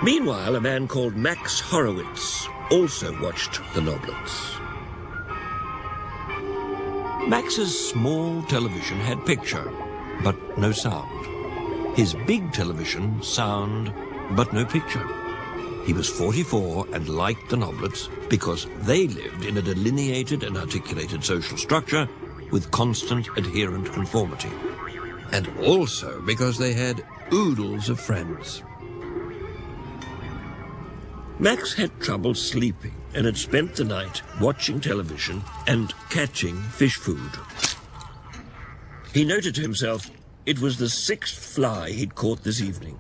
Meanwhile, a man called Max Horowitz also watched the Noblets. Max's small television had picture, but no sound. His big television, sound, but no picture. He was 44 and liked the Noblets because they lived in a delineated and articulated social structure with constant adherent conformity. And also because they had oodles of friends. Max had trouble sleeping and had spent the night watching television and catching fish food. He noted to himself it was the 6th fly he'd caught this evening.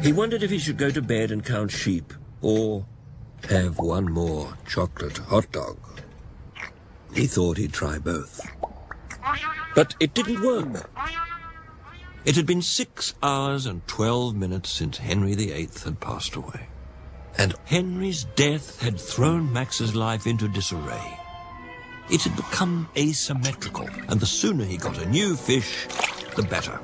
He wondered if he should go to bed and count sheep or have one more chocolate hot dog. He thought he'd try both. But it didn't work. It had been 6 hours and 12 minutes since Henry VIII had passed away. And Henry's death had thrown Max's life into disarray. It had become asymmetrical, and the sooner he got a new fish, the better.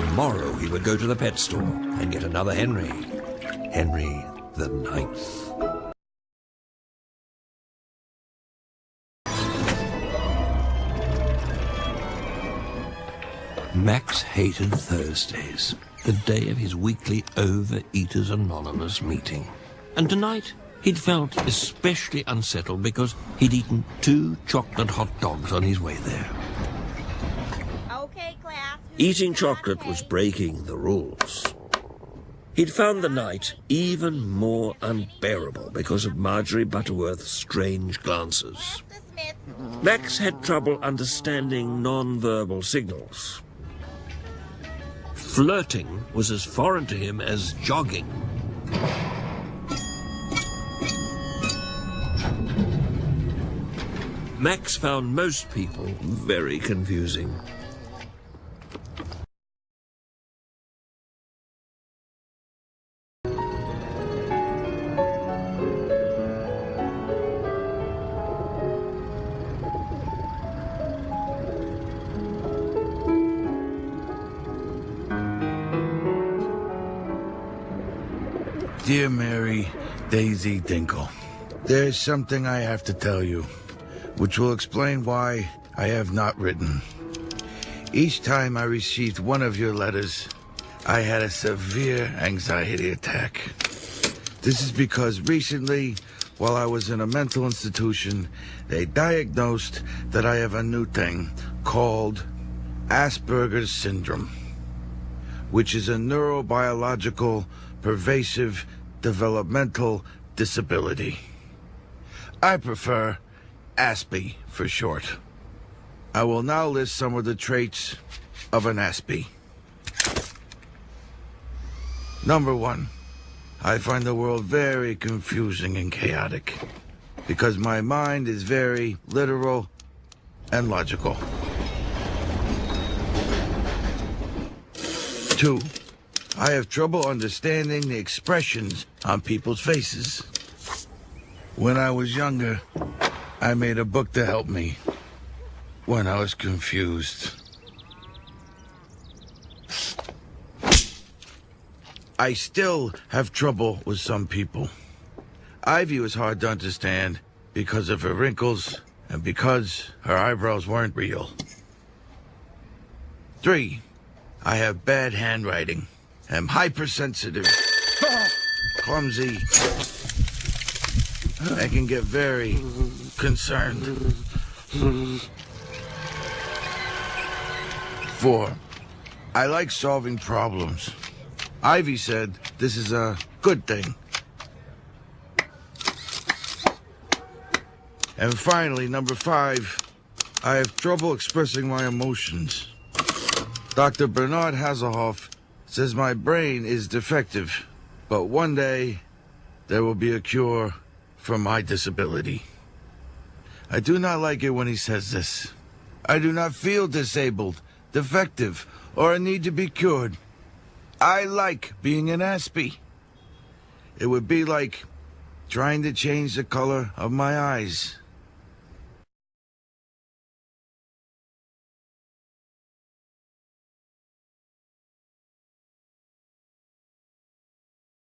Tomorrow he would go to the pet store and get another Henry. Henry the Ninth. Max hated Thursdays, the day of his weekly Overeaters Anonymous meeting. And tonight, he'd felt especially unsettled because he'd eaten 2 chocolate hot dogs on his way there. Okay, class. Eating chocolate was breaking the rules. He'd found the night even more unbearable because of Marjorie Butterworth's strange glances. Max had trouble understanding non-verbal signals. Flirting was as foreign to him as jogging. Max found most people very confusing. Dear Mary Daisy Dinkle, there's something I have to tell you, which will explain why I have not written. Each time I received one of your letters, I had a severe anxiety attack. This is because recently, while I was in a mental institution, they diagnosed that I have a new thing called Asperger's syndrome, which is a neurobiological, pervasive, developmental disability. I prefer ASPE for short. I will now list some of the traits of an ASPE. Number 1, I find the world very confusing and chaotic because my mind is very literal and logical. 2, I have trouble understanding the expressions on people's faces. When I was younger, I made a book to help me when I was confused. I still have trouble with some people. Ivy was hard to understand because of her wrinkles and because her eyebrows weren't real. 3, I have bad handwriting. I'm hypersensitive, clumsy, I can get very concerned. 4, I like solving problems. Ivy said this is a good thing. And finally, number 5, I have trouble expressing my emotions. Dr. Bernard Hasselhoff says my brain is defective, but one day there will be a cure for my disability. I do not like it when he says this. I do not feel disabled, defective, or a need to be cured. I like being an ASPE. It would be like trying to change the color of my eyes.